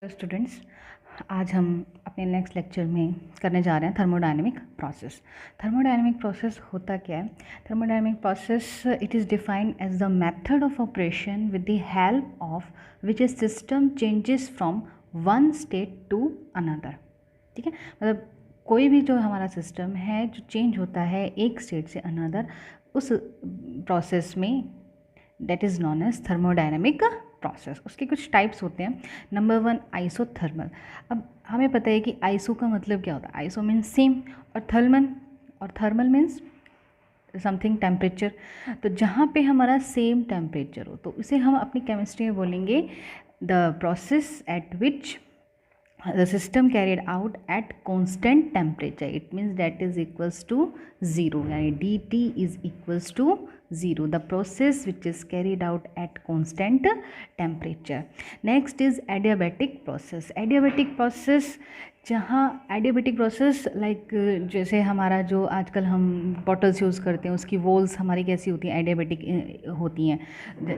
Students, आज हम अपने नेक्स्ट लेक्चर में करने जा रहे हैं थर्मोडायनेमिक प्रोसेस। थर्मोडायनेमिक प्रोसेस होता क्या है? Thermodynamic process it is defined as the method of operation with the help of which a system changes from one state to another. ठीक है, मतलब कोई भी जो हमारा सिस्टम है जो चेंज होता है एक स्टेट से अनदर, उस प्रोसेस में that is known as thermodynamic process. उसके कुछ टाइप्स होते हैं। Number 1, isothermal. अब हमें पता है कि आइसो का मतलब क्या होता है। आइसो मीन्स सेम, और थर्मल मीन्स समथिंग टेम्परेचर। तो जहाँ पे हमारा सेम टेम्परेचर हो तो उसे हम अपनी केमिस्ट्री में बोलेंगे the process at which the system carried out at constant temperature. It means that is equals to 0, यानी dt is equals to 0, the process which is carried out at constant temperature. Next is adiabatic process. Adiabatic process, जहाँ adiabatic process like जैसे हमारा जो आजकल हम bottles use करते हैं उसकी वॉल्स हमारी कैसी होती हैं, एडियाबेटिक होती हैं,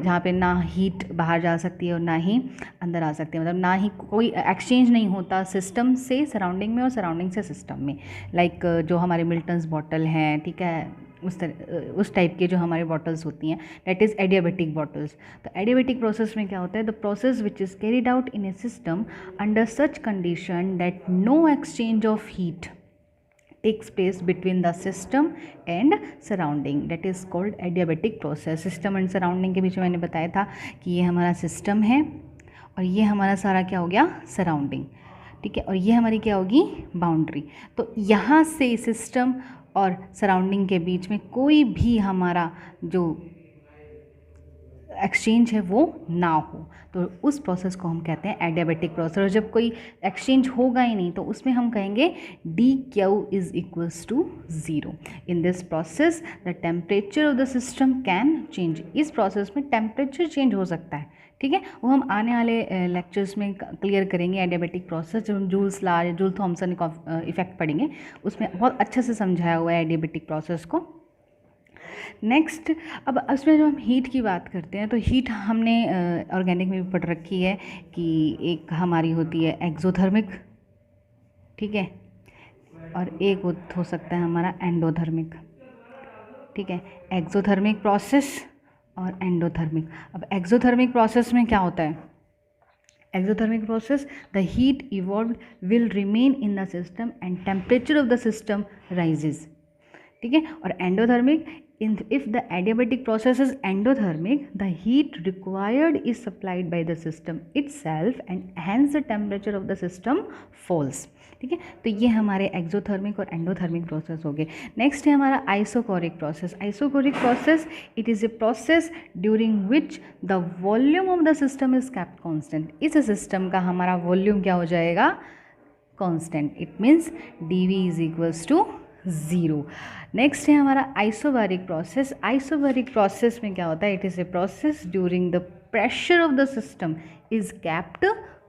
जहाँ पे ना हीट बाहर जा सकती है और ना ही अंदर आ सकती है। मतलब ना ही कोई एक्सचेंज नहीं होता सिस्टम से सराउंडिंग में और सराउंडिंग से सिस्टम में। लाइक जो हमारे मिल्टन्स बॉटल हैं, ठीक है, उस टाइप के जो हमारी बॉटल्स होती हैं, दैट इज़ एडियाबेटिक बॉटल्स। तो एडियाबेटिक प्रोसेस में क्या होता है? The process which is carried out in a system under such condition that no exchange of heat takes place between the system and surrounding, that is called adiabatic process. System and surrounding के बीच में मैंने बताया था कि ये हमारा system है और ये हमारा सारा क्या हो गया, सराउंडिंग। ठीक है, और ये हमारी क्या होगी, बाउंड्री। तो यहाँ से सिस्टम और सराउंडिंग के बीच में कोई भी हमारा जो एक्सचेंज है वो ना हो, तो उस प्रोसेस को हम कहते हैं एडियाबेटिक प्रोसेस। और जब कोई एक्सचेंज होगा ही नहीं तो उसमें हम कहेंगे D Q is equals to 0। In this process the temperature of the system can change. इस प्रोसेस में टेम्परेचर चेंज हो सकता है, ठीक है, वो हम आने वाले लेक्चर्स में क्लियर करेंगे। एडियाबेटिक प्रोसेस जो हम जूल्स लॉ या जूल थॉमसन इफेक्ट पढ़ेंगे उसमें बहुत अच्छे से समझाया हुआ है एडियाबेटिक प्रोसेस को। नेक्स्ट, अब उसमें जो हम हीट की बात करते हैं तो हीट हमने ऑर्गेनिक में भी पढ़ रखी है कि एक हमारी होती है एक्सोथर्मिक, ठीक है, और एक हो सकता है हमारा एंडोथर्मिक। ठीक है, एक्सोथर्मिक प्रोसेस और एंडोथर्मिक। अब एक्सोथर्मिक प्रोसेस में क्या होता है? Exothermic process, the heat evolved will remain in the system and temperature of the system rises. ठीक है, और endothermic, if the adiabatic process is endothermic, the heat required is supplied by the system itself and hence the temperature of the system falls. ठीक है, तो ये हमारे exothermic और endothermic process हो गए। नेक्स्ट है हमारा isochoric process. Isochoric process, it is a process during which the volume of the system is kept constant. इस सिस्टम का हमारा वॉल्यूम क्या हो जाएगा, constant. It means dV is equals to 0। Next है हमारा आइसोबारिक प्रोसेस। आइसोबारिक प्रोसेस में क्या होता है? It is a process during the pressure of the system is kept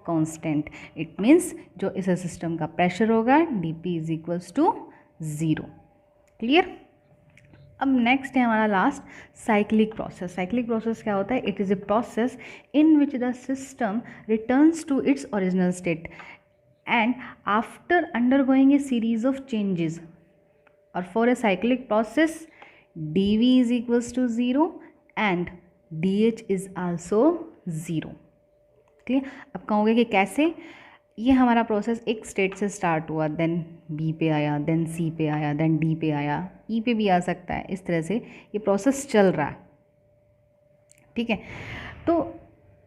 constant. It means जो इस सिस्टम का प्रेशर होगा dP is equals to 0। Clear? अब नेक्स्ट है हमारा last, cyclic process. Cyclic process क्या होता है? It is a process in which the system returns to its original state and after undergoing a series of changes, or for a cyclic process dV is equals to 0 and dH is also 0। ठीक है, अब कहोगे कि कैसे? ये हमारा process एक state से स्टार्ट हुआ, देन B पे आया, देन C पे आया, देन D पे आया, E पे भी आ सकता है। इस तरह से ये प्रोसेस चल रहा है। ठीक है, तो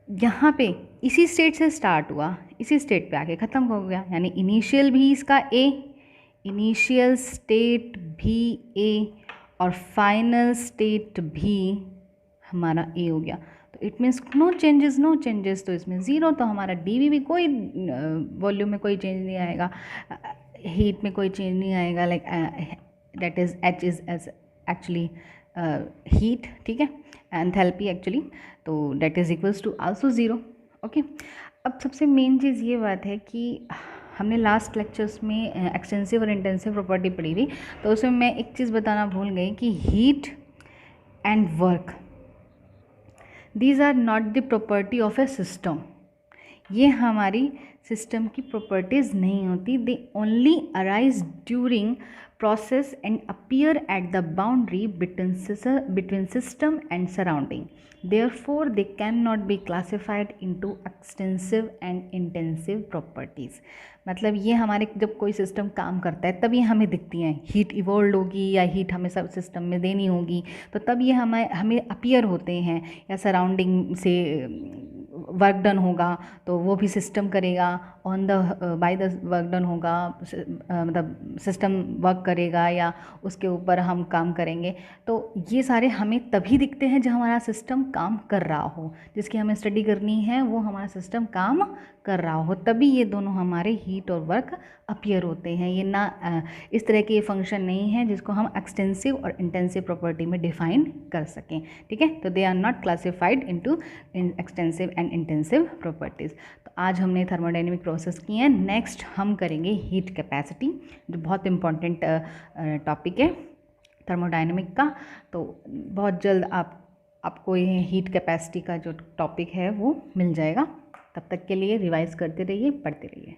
यहाँ पे इसी स्टेट से स्टार्ट हुआ, इसी स्टेट पे आके ख़त्म हो गया, यानी इनिशियल भी इसका A, इनिशियल स्टेट भी A और फाइनल स्टेट भी हमारा A हो गया। तो इट मीन्स नो चेंजेस, तो इसमें 0। तो हमारा dV भी कोई वॉल्यूम में कोई चेंज नहीं आएगा, हीट में कोई चेंज नहीं आएगा, like that is H is as actually heat, ठीक है, एंथैल्पी एक्चुअली, तो that is equals to also 0। Okay, अब सबसे मेन चीज़ ये बात है कि हमने लास्ट लेक्चर्स में एक्सटेंसिव और इंटेंसिव प्रॉपर्टी पढ़ी थी, तो उसमें मैं एक चीज़ बताना भूल गई कि heat and work, these are not the property of a system. ये हमारी सिस्टम की प्रॉपर्टीज़ नहीं होती, they only arise during process and appear at the boundary between system and surrounding. Therefore, they cannot be classified into extensive and intensive properties. मतलब ये हमारे जब कोई सिस्टम काम करता है तब ये हमें दिखती हैं, हीट इवॉल्व होगी या हीट हमें सब सिस्टम में देनी होगी, तो तब ये हमें अपीयर होते हैं, या सराउंडिंग से वर्क डन होगा तो वो भी सिस्टम करेगा, on the by the work done होगा, मतलब सिस्टम वर्क करेगा या उसके ऊपर हम काम करेंगे। तो ये सारे हमें तभी दिखते हैं जब हमारा सिस्टम काम कर रहा हो, जिसकी हमें स्टडी करनी है वो हमारा सिस्टम काम कर रहा हो, तभी ये दोनों हमारे हीट और वर्क अपीयर होते हैं। ये ना इस तरह के ये फंक्शन नहीं है जिसको हम एक्सटेंसिव और इंटेंसिव प्रॉपर्टी में डिफाइन कर सकें, ठीक है। तो they are not classified into extensive and intensive properties. तो आज हमने थर्मोडाइनमिक प्रोसेस की हैं। नेक्स्ट हम करेंगे हीट कैपेसिटी, जो बहुत इंपॉर्टेंट टॉपिक है थर्मोडाइनमिक का। तो बहुत जल्द आपको ये हीट कैपेसिटी का जो टॉपिक है वो मिल जाएगा। तब तक के लिए रिवाइज करते रहिए, पढ़ते रहिए।